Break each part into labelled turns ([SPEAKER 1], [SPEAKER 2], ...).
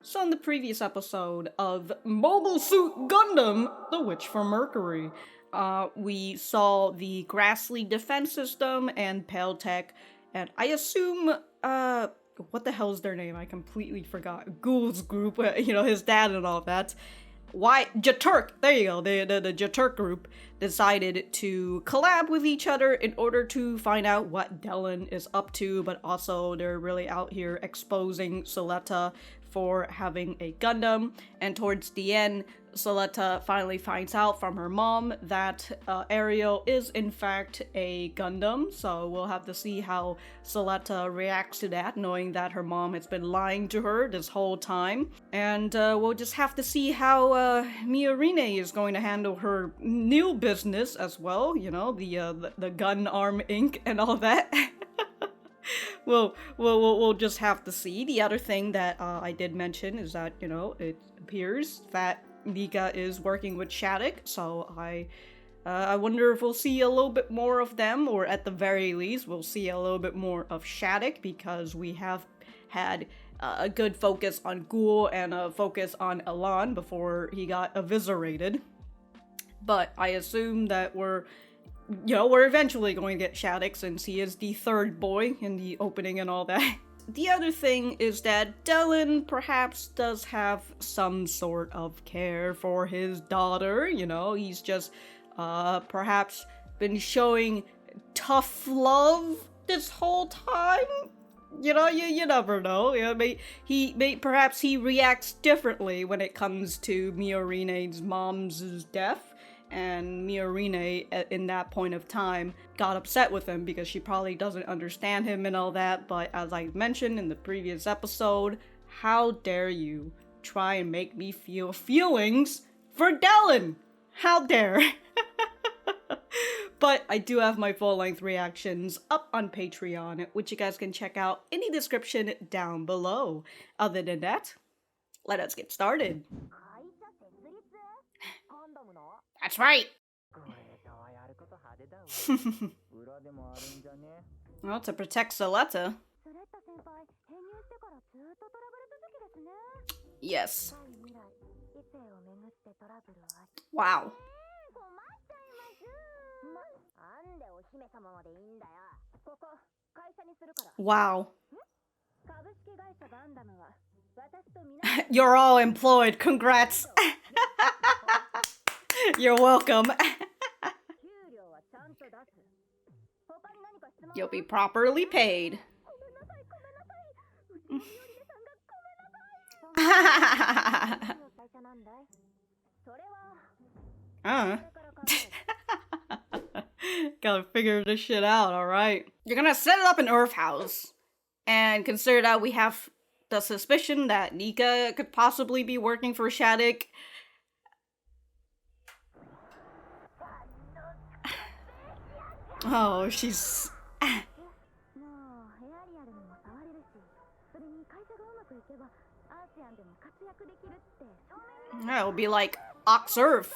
[SPEAKER 1] So in the previous episode of Mobile Suit Gundam, The Witch from Mercury, we saw the Grassly defense system and Pale Tech, and I assume, what the hell's their name? I completely forgot. Guel's group, his dad and all that. Why Jaturk, there you go, the Jaturk group decided to collab with each other in order to find out what Dylan is up to, but also they're really out here exposing Suletta for having a Gundam, and towards the end, Suletta finally finds out from her mom that Ariel is in fact a Gundam, so we'll have to see how Suletta reacts to that, knowing that her mom has been lying to her this whole time. And we'll just have to see how Miorine is going to handle her new business as well, the Gun Arm Inc. and all that. We'll just have to see. The other thing that I did mention is that, it appears that Nika is working with Shaddiq, so I wonder if we'll see a little bit more of them, or at the very least, we'll see a little bit more of Shaddiq, because we have had a good focus on Guel and a focus on Elan before he got eviscerated. But I assume that we're eventually going to get Shaddiq, since he is the third boy in the opening and all that. The other thing is that Dylan perhaps does have some sort of care for his daughter, he's just perhaps been showing tough love this whole time. You never know. Perhaps he reacts differently when it comes to Miorine's mom's death. And Miorine, in that point of time, got upset with him because she probably doesn't understand him and all that. But as I mentioned in the previous episode, how dare you try and make me feel feelings for Dylan? How dare? But I do have my full-length reactions up on Patreon, which you guys can check out in the description down below. Other than that, let us get started. That's right! Well, to protect Suletta. Yes. Wow. Wow. You're all employed, congrats! You're welcome. You'll be properly paid. Gotta figure this shit out, alright? You're gonna set it up in Earth House. And consider that we have the suspicion that Nika could possibly be working for Shaddiq. Oh, she's... That would be like Oxurf.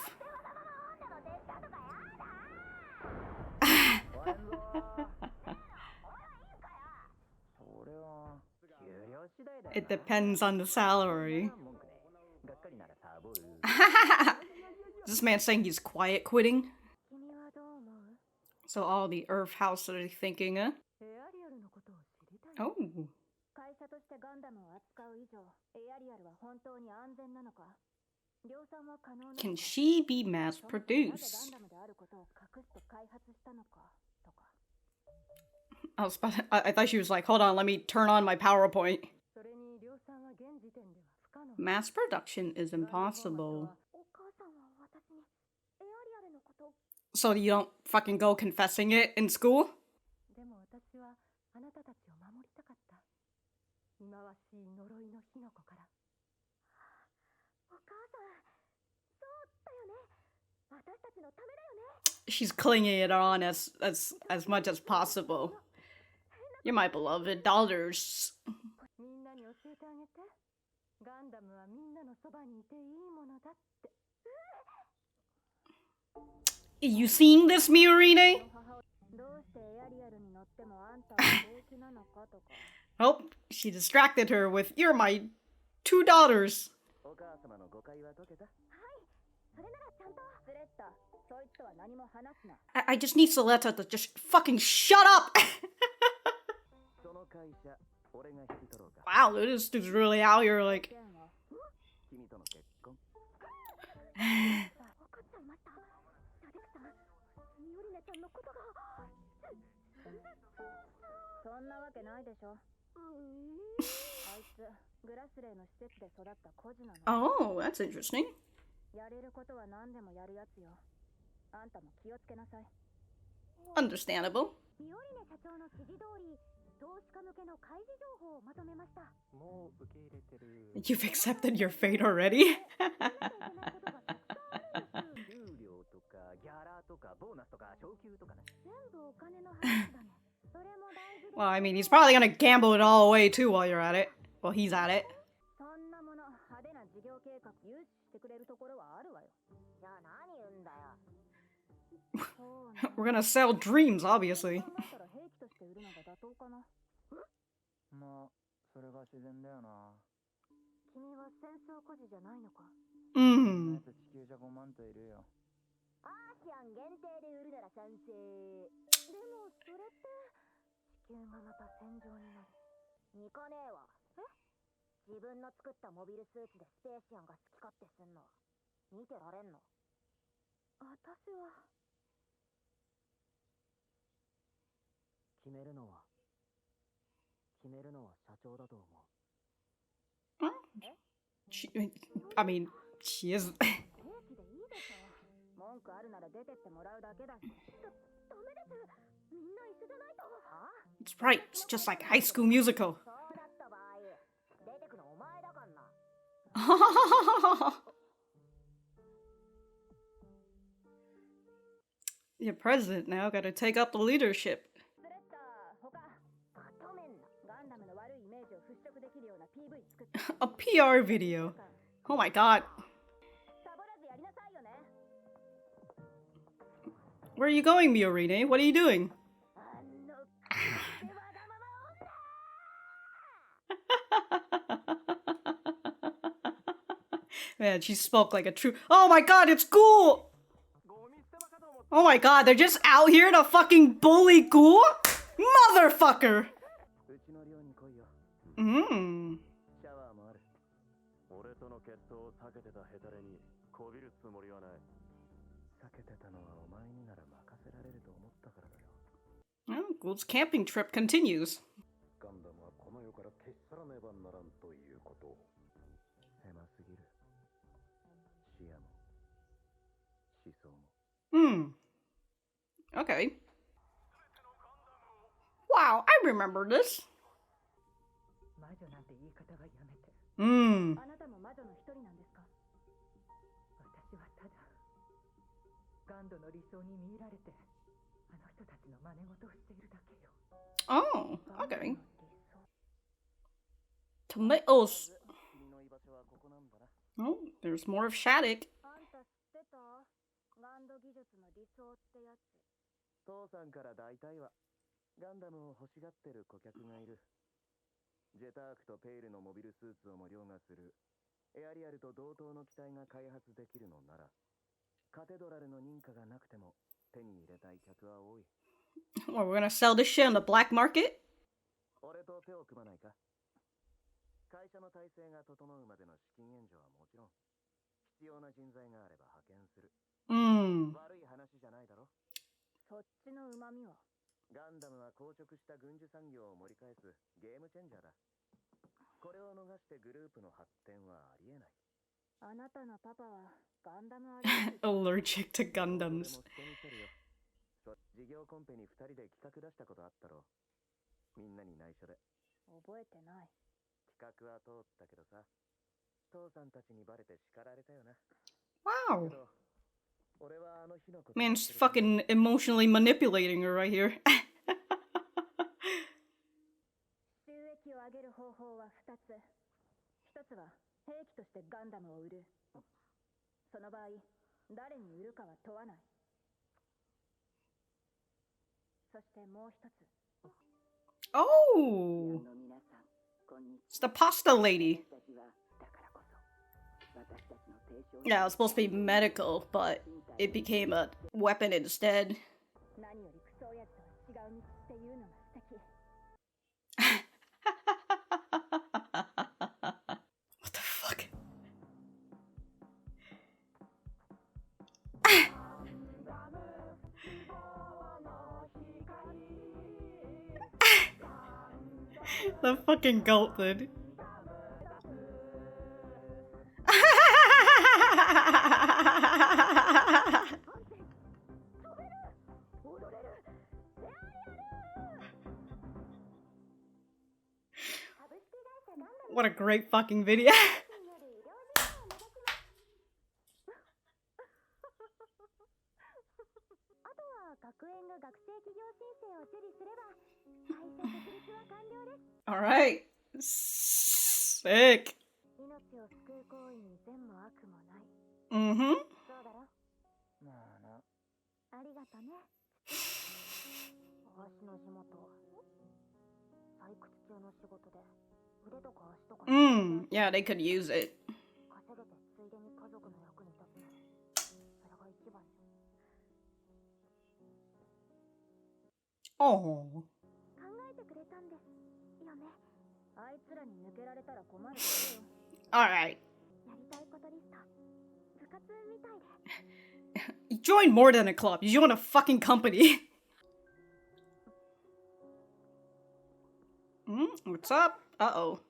[SPEAKER 1] It depends on the salary. This man saying he's quiet quitting? So all the Earth House are thinking, Oh. Can she be mass-produced? I thought she was like, hold on, let me turn on my PowerPoint. Mass production is impossible. So you don't fucking go confessing it in school? She's clinging it on as much as possible. You're my beloved daughters. You seeing this, Miorine? Oh, she distracted her with, you're my 2 daughters. I just need Suletta to just fucking shut up! Wow, this dude's really out here, like... Oh, that's interesting. Understandable. You've accepted your fate already? Well, I mean, he's probably gonna gamble it all away too while you're at it. Well, he's at it. We're gonna sell dreams, obviously. Mm. I mean, she is. It's right, it's just like High School Musical. You're president now, gotta take up the leadership. A PR video. Oh my god. Where are you going, Miorine? What are you doing? Man, she spoke like a true— Oh my god, it's Guel! Oh my god, they're just out here to fucking bully Guel? Motherfucker! Mmm. Well, Guel's camping trip continues. Hmm. Okay. Wow, I remember this. Hmm. Oh, okay. Tomatoes. Oh, there's more of Shaddiq. Well, we're gonna sell this shit on the black market? Hmm. Allergic to Gundams. Wow. Man's fucking emotionally manipulating her right here. Oh! It's the pasta lady. Yeah, it was supposed to be medical, but it became a weapon instead. What the fuck? The fucking goat, dude. What a great fucking video. Alright. Sick. Mm-hmm. Yeah, they could use it. Oh. Alright. You joined more than a club. You joined a fucking company. What's up? Uh-oh.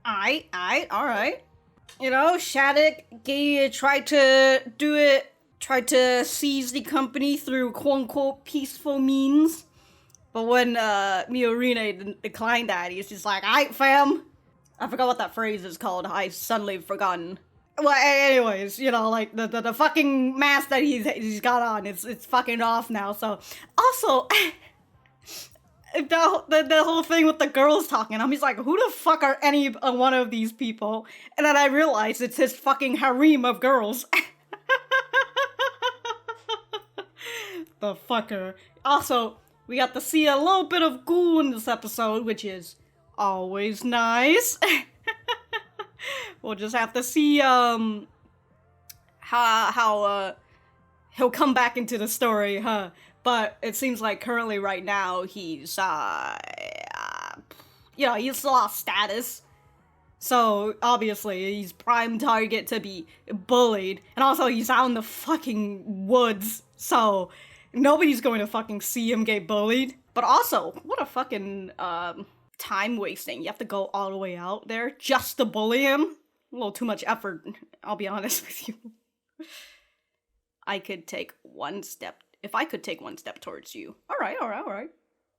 [SPEAKER 1] Alright. You know, Shaddiq tried to seize the company through quote-unquote peaceful means. But when Miorine declined that, he's just like, "Aight, fam." I forgot what that phrase is called. I suddenly forgotten. Well, anyways, you know, like the fucking mask that he's got on, it's fucking off now. So also, the whole thing with the girls talking, he's like, who the fuck are any one of these people? And then I realized it's his fucking harem of girls. The fucker. Also, we got to see a little bit of Guel in this episode, which is always nice. We'll just have to see how he'll come back into the story, huh? But it seems like currently right now he's you know, he's lost status. So obviously he's prime target to be bullied, and also he's out in the fucking woods, so nobody's going to fucking see him get bullied. But also, what a fucking time wasting. You have to go all the way out there just to bully him. A little too much effort, I'll be honest with you. I could take one step. If I could take one step towards you. Alright.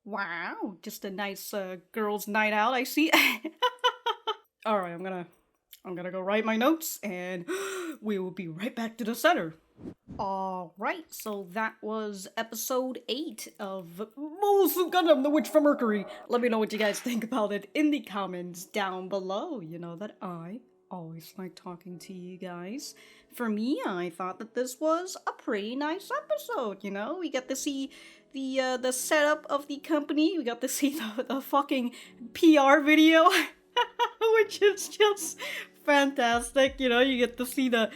[SPEAKER 1] Wow, just a nice girls' night out, I see. Alright, I'm gonna go write my notes, and we will be right back to the center. Alright, so that was episode 8 of Mobile Suit Gundam, the Witch from Mercury. Let me know what you guys think about it in the comments down below. You know that I always like talking to you guys. For me, I thought that this was a pretty nice episode, you know? We got to see the setup of the company, we got to see the fucking PR video, which is just fantastic, you know? You get to see the...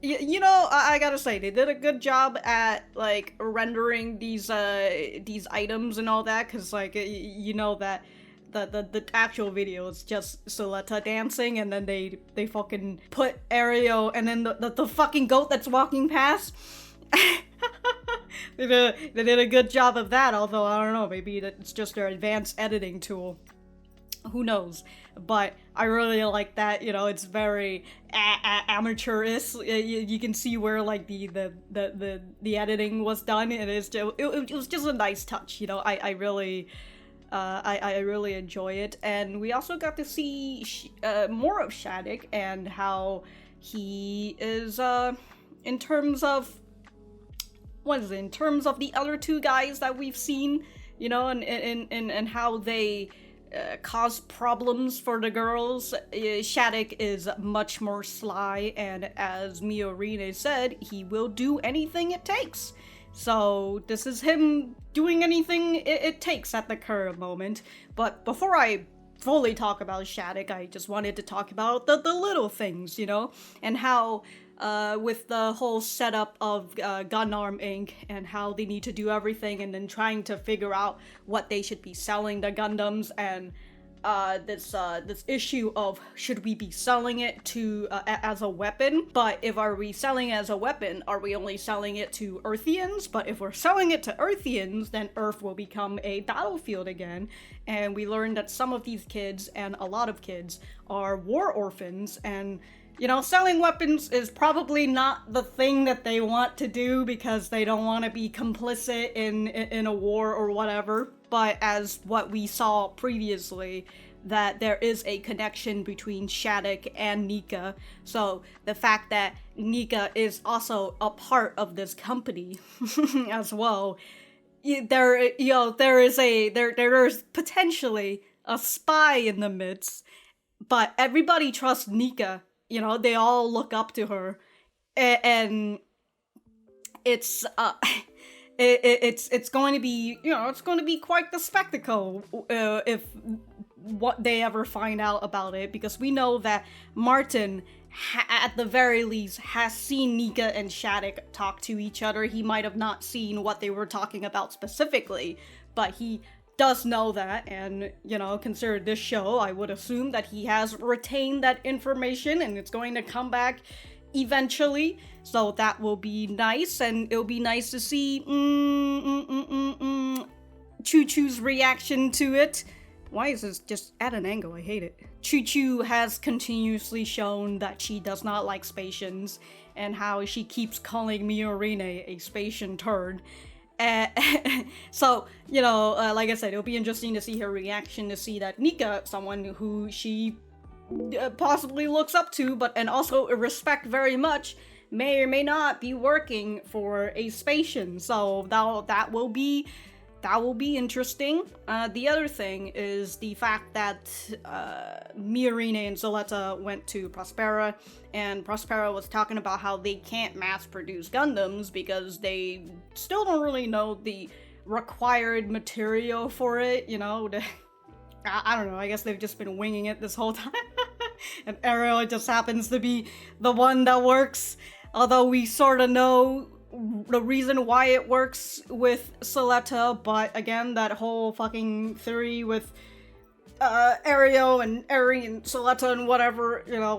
[SPEAKER 1] You know, I gotta say, they did a good job at, like, rendering these items and all that, because, like, you know that the actual video is just Suletta dancing, and then they fucking put Ariel, and then the fucking goat that's walking past. They did a good job of that, although, I don't know, maybe it's just their advanced editing tool. Who knows? But I really like that, you know, it's very amateurish. You can see where, like, the editing was done, and it was just a nice touch, you know. I really enjoy it. And we also got to see more of Shaddiq and how he is, in terms of the other two guys that we've seen, you know, and how they cause problems for the girls, Shaddiq is much more sly, and as Miorine said, he will do anything it takes. So this is him doing anything it takes at the current moment. But before I fully talk about Shaddiq, I just wanted to talk about the little things, you know, and how with the whole setup of Gundam Inc. and how they need to do everything, and then trying to figure out what they should be selling the Gundams, and this issue of should we be selling it to as a weapon? But if are we selling it as a weapon, are we only selling it to Earthians? But if we're selling it to Earthians, then Earth will become a battlefield again. And we learned that some of these kids, and a lot of kids, are war orphans, and you know, selling weapons is probably not the thing that they want to do because they don't want to be complicit in a war or whatever. But as what we saw previously, that there is a connection between Shaddiq and Nika. So the fact that Nika is also a part of this company as well, there is potentially a spy in the midst. But everybody trusts Nika. You know, they all look up to her, and it's it's going to be, you know, it's going to be quite the spectacle if what they ever find out about it, because we know that Martin, at the very least, has seen Nika and Shaddiq talk to each other. He might have not seen what they were talking about specifically, but he does know that, and, you know, consider this show, I would assume that he has retained that information, and it's going to come back eventually, so that will be nice, and it'll be nice to see Chuchu's reaction to it. Why is this just at an angle? I hate it. Chuchu has continuously shown that she does not like Spatians, and how she keeps calling Miorine a Spatian turd. So, you know, like I said, it'll be interesting to see her reaction, to see that Nika, someone who she possibly looks up to, and also respect very much, may or may not be working for a Spatian. So that will be interesting. The other thing is the fact that Miorine and Suletta went to Prospera, and Prospera was talking about how they can't mass produce Gundams because they still don't really know the required material for it, you know. I don't know, I guess they've just been winging it this whole time. And Ariel just happens to be the one that works, although we sort of know the reason why it works with Suletta. But again, that whole fucking theory with Aereo and Eri and Suletta and whatever, you know,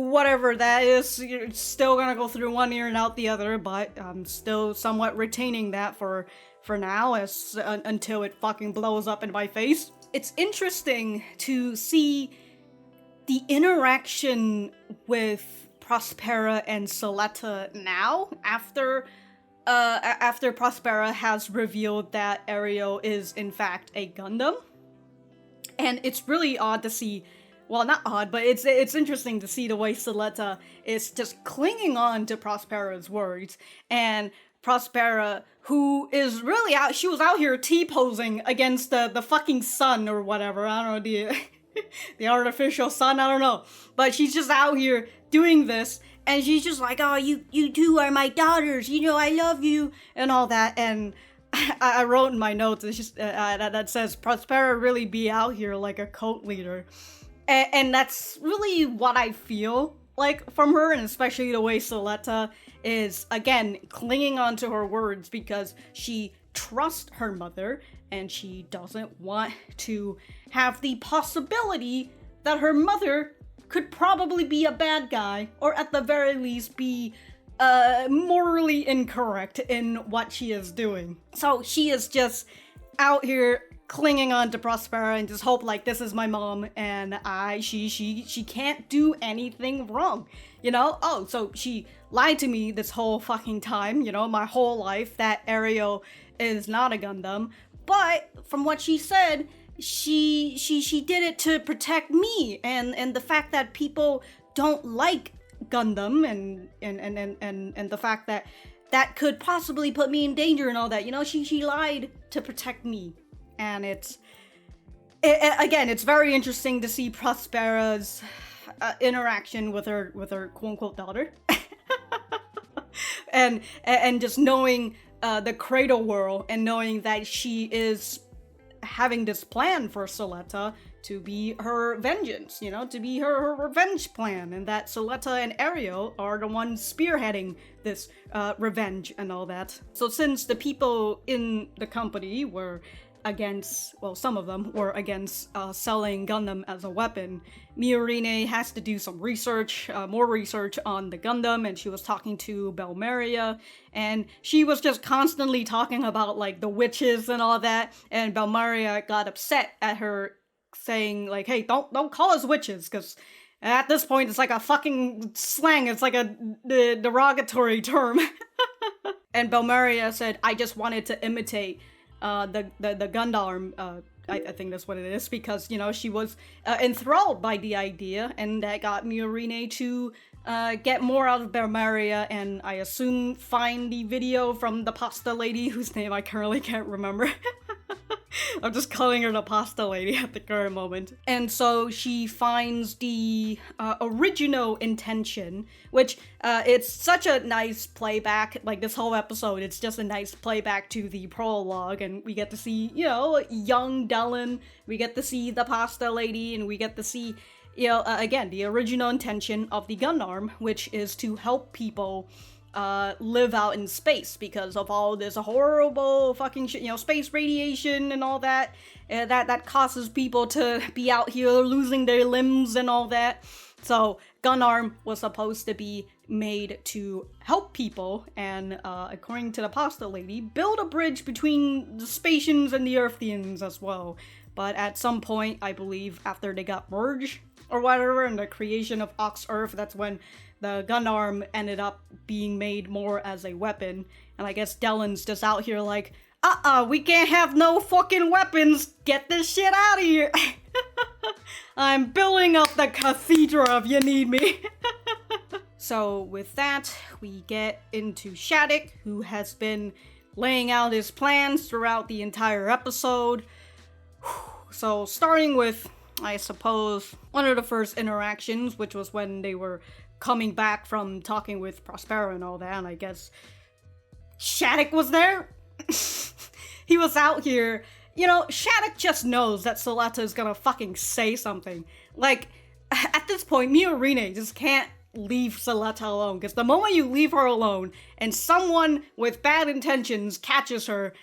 [SPEAKER 1] whatever that is, you're still gonna go through one ear and out the other, but I'm still somewhat retaining that for now, as until it fucking blows up in my face. It's interesting to see the interaction with Prospera and Suletta now, after Prospera has revealed that Aereo is in fact a Gundam. And it's really odd to see, well, not odd, but it's interesting to see the way Suletta is just clinging on to Prospera's words, and Prospera, who is really she was out here T-posing against the fucking sun or whatever, I don't know, the artificial sun, I don't know, but she's just out here doing this, and she's just like, oh, you two are my daughters, you know, I love you, and all that. And I wrote in my notes, it's just that says, Prospera really be out here like a cult leader, and that's really what I feel like from her, and especially the way Suletta is, again, clinging on to her words because she trusts her mother, and she doesn't want to have the possibility that her mother could probably be a bad guy, or at the very least be morally incorrect in what she is doing. So she is just out here clinging on to Prospera and just hope, like, this is my mom, and she can't do anything wrong, you know? Oh, so she lied to me this whole fucking time, you know, my whole life, that Aereo is not a Gundam, but from what she said, she did it to protect me, and the fact that people don't like Gundam and the fact that that could possibly put me in danger and all that. You know, she lied to protect me. And again, it's very interesting to see Prospera's interaction with her quote-unquote daughter. and just knowing the cradle world and knowing that she is having this plan for Suletta to be her vengeance, you know, to be her revenge plan, and that Suletta and Ariel are the ones spearheading this revenge and all that. So since the people in the company were against, well, some of them were against selling Gundam as a weapon, Miorine has to do some research, more research on the Gundam, and she was talking to Belmeria, and she was just constantly talking about, like, the witches and all that, and Belmeria got upset at her, saying, like, hey, don't call us witches, because at this point it's like a fucking slang, it's like a derogatory term. And Belmeria said, I just wanted to imitate the Gundam, I think that's what it is, because, you know, she was enthralled by the idea, and that got Miorine to get more out of Belmeria, and I assume find the video from the pasta lady, whose name I currently can't remember. I'm just calling her the pasta lady at the current moment. And so she finds the original intention, which it's such a nice playback. Like, this whole episode, it's just a nice playback to the prologue, and we get to see, you know, young Dylan, we get to see the pasta lady, and we get to see, you know, again, the original intention of the Gundam, which is to help people live out in space because of all this horrible fucking shit, you know, space radiation and all that, that causes people to be out here losing their limbs and all that. So Gundam was supposed to be made to help people, and according to the pasta lady, build a bridge between the Spatians and the Earthians as well. But at some point, I believe after they got merged or whatever, and the creation of Ox Earth, that's when the Gundam ended up being made more as a weapon. And I guess Dellen's just out here like, we can't have no fucking weapons, get this shit out of here. I'm building up the cathedral if you need me. So with that, we get into Shaddiq, who has been laying out his plans throughout the entire episode. So starting with, I suppose, one of the first interactions, which was when they were coming back from talking with Prospera and all that, and I guess Shaddiq was there? He was out here. You know, Shaddiq just knows that Suletta is gonna fucking say something. Like, at this point, Miorine just can't leave Suletta alone, because the moment you leave her alone and someone with bad intentions catches her,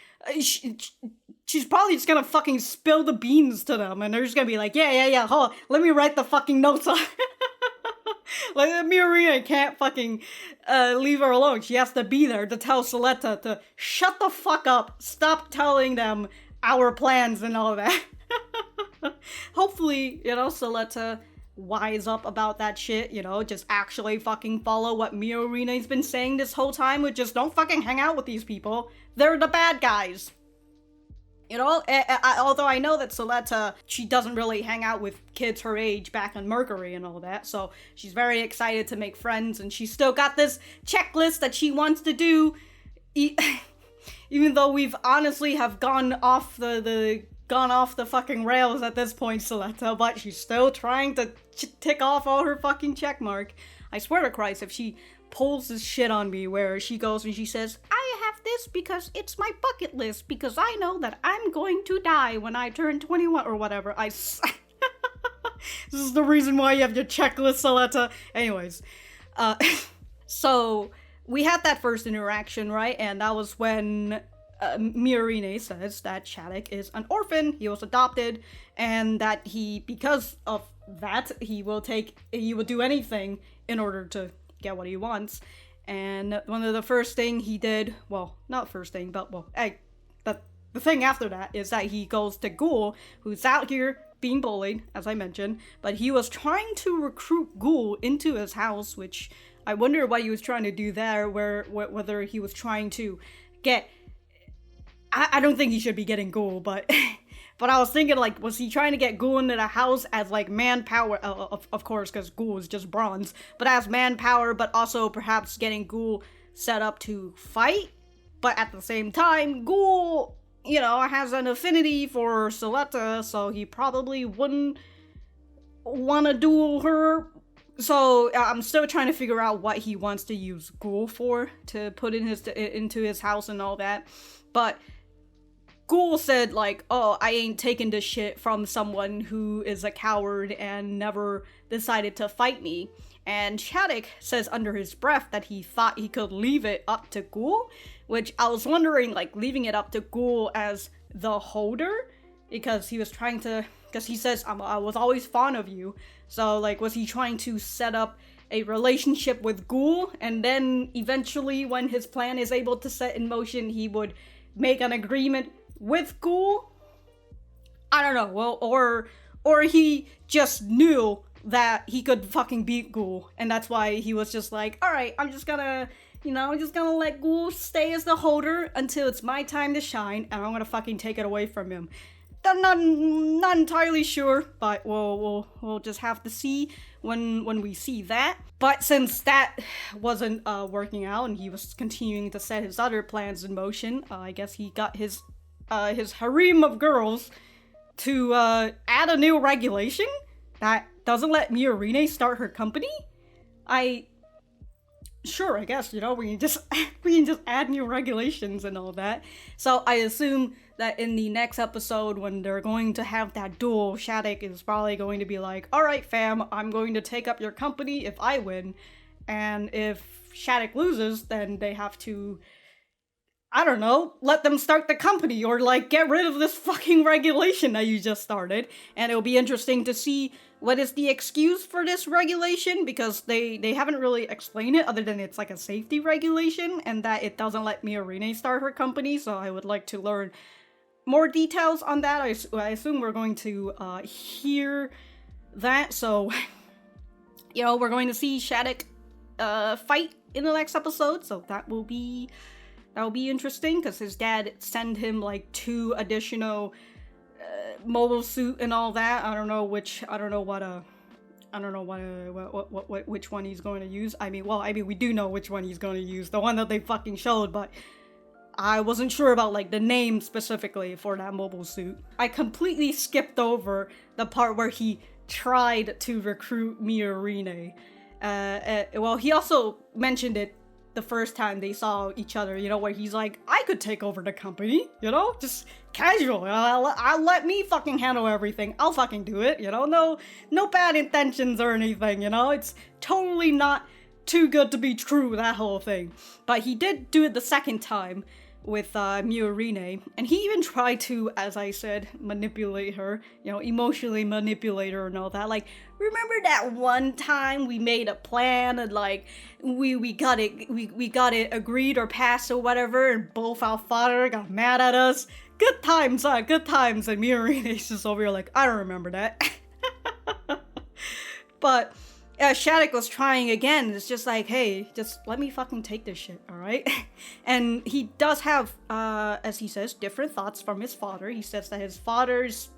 [SPEAKER 1] she's probably just gonna fucking spill the beans to them, and they're just gonna be like, yeah, hold on, let me write the fucking notes on. Like, Miorine can't fucking leave her alone. She has to be there to tell Suletta to shut the fuck up, stop telling them our plans and all that. Hopefully, you know, Suletta wise up about that shit, you know, just actually fucking follow what Miorine's been saying this whole time, which just don't fucking hang out with these people. They're the bad guys. You know, although I know that Suletta, she doesn't really hang out with kids her age back on Mercury and all that, so she's very excited to make friends, and she's still got this checklist that she wants to do, even though we've honestly have gone off the fucking rails at this point, Suletta, but she's still trying to tick off all her fucking checkmark. I swear to Christ, if she pulls this shit on me where she goes and she says, I have this because it's my bucket list, because I know that I'm going to die when I turn 21 or whatever. This is the reason why you have your checklist, Suletta. Anyways, so we had that first interaction, right? And that was when Miorine says that Shaddiq is an orphan, he was adopted, and that because of that, he will do anything in order to get what he wants. And one of the first thing he did, well, not first thing, but the thing after that is that he goes to Guel, who's out here being bullied, as I mentioned, but he was trying to recruit Guel into his house, which I wonder what he was trying to do there, whether he was trying to get, I don't think he should be getting Guel, but But I was thinking, like, was he trying to get Guel into the house as, like, manpower? Of course, because Guel is just bronze. But as manpower, but also perhaps getting Guel set up to fight? But at the same time, Guel, you know, has an affinity for Suletta, so he probably wouldn't want to duel her. So I'm still trying to figure out what he wants to use Guel for, to put into his house and all that. But Guel said, like, oh, I ain't taking this shit from someone who is a coward and never decided to fight me. And Shaddiq says under his breath that he thought he could leave it up to Guel, which I was wondering, like, leaving it up to Guel as the holder, because he was trying to, because he says, I was always fond of you. So, like, was he trying to set up a relationship with Guel, and then eventually when his plan is able to set in motion, he would make an agreement with Guel? I don't know. Well, or he just knew that he could fucking beat Guel, and that's why he was just like, alright, I'm just gonna let Guel stay as the holder until it's my time to shine, and I'm gonna fucking take it away from him. I'm not entirely sure, but we'll just have to see when we see that. But since that wasn't working out, and he was continuing to set his other plans in motion, I guess he got his harem of girls to add a new regulation that doesn't let Miorine start her company. Sure, I guess, you know, we can just add new regulations and all that. So I assume that in the next episode, when they're going to have that duel, Shaddiq is probably going to be like, alright fam, I'm going to take up your company if I win. And if Shaddiq loses, then they have to, I don't know, let them start the company, or like get rid of this fucking regulation that you just started. And it'll be interesting to see what is the excuse for this regulation, because they haven't really explained it other than it's like a safety regulation and that it doesn't let Miorine start her company. So I would like to learn more details on that. I assume we're going to hear that. So, you know, we're going to see Shaddiq fight in the next episode. So that will be interesting, because his dad sent him like 2 additional mobile suit and all that. I don't know which one he's going to use. I mean, we do know which one he's going to use, the one that they fucking showed, but I wasn't sure about like the name specifically for that mobile suit. I completely skipped over the part where he tried to recruit Miorine. Well, he also mentioned it the first time they saw each other, you know, where he's like, I could take over the company, you know, just casual. I'll let me fucking handle everything. I'll fucking do it, you know, no bad intentions or anything, you know, it's totally not too good to be true, that whole thing. But he did do it the second time with Miorine, and he even tried to, as I said, manipulate her, you know, emotionally manipulate her and all that. Like, remember that one time we made a plan and like we got it agreed or passed or whatever, and both our father got mad at us? Good times, good times. And Miorine is just over here like, I don't remember that. But Shaddiq was trying again. It's just like, hey, just let me fucking take this shit, alright? And he does have, as he says, different thoughts from his father. He says that his father's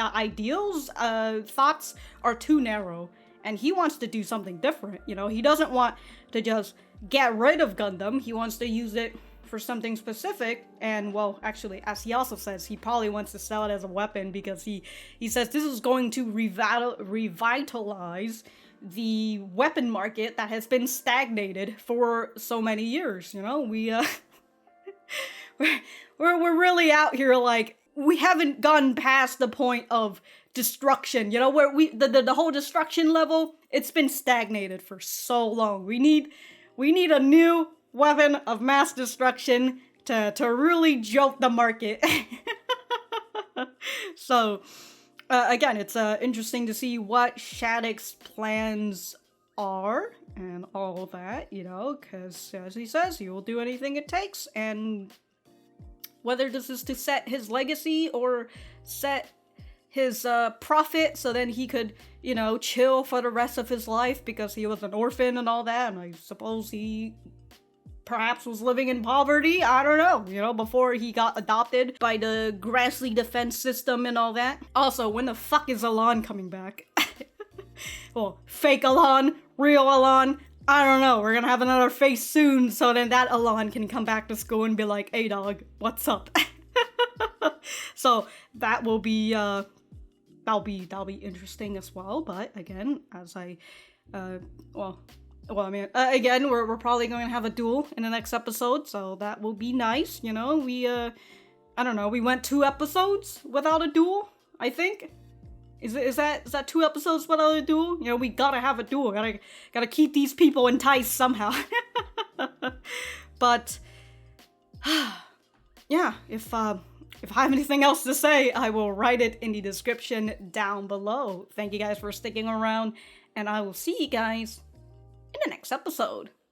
[SPEAKER 1] ideals, thoughts are too narrow, and he wants to do something different, you know? He doesn't want to just get rid of Gundam. He wants to use it for something specific, and, well, actually, as he also says, he probably wants to sell it as a weapon, because he says this is going to revitalize the weapon market that has been stagnated for so many years, you know? We're really out here, like, we haven't gone past the point of destruction, you know, where the whole destruction level, it's been stagnated for so long. We need a new weapon of mass destruction to really jolt the market. So, again, it's interesting to see what Shaddiq's plans are and all that, you know, because as he says, he will do anything it takes, and whether this is to set his legacy or set his profit so then he could, you know, chill for the rest of his life because he was an orphan and all that, and I suppose he perhaps was living in poverty. I don't know, you know, before he got adopted by the grassy defense system and all that. Also, when the fuck is Alon coming back? Well, fake Alon, real Alon, I don't know. We're gonna have another face soon, so then that Alon can come back to school and be like, hey dog, what's up? So that will be, that'll be interesting as well. But again, as I, I mean, again, we're probably going to have a duel in the next episode, so that will be nice, you know? We, I don't know, we went 2 episodes without a duel, I think? Is that 2 episodes without a duel? You know, we gotta have a duel, gotta keep these people enticed somehow. But, yeah, if I have anything else to say, I will write it in the description down below. Thank you guys for sticking around, and I will see you guys in the next episode.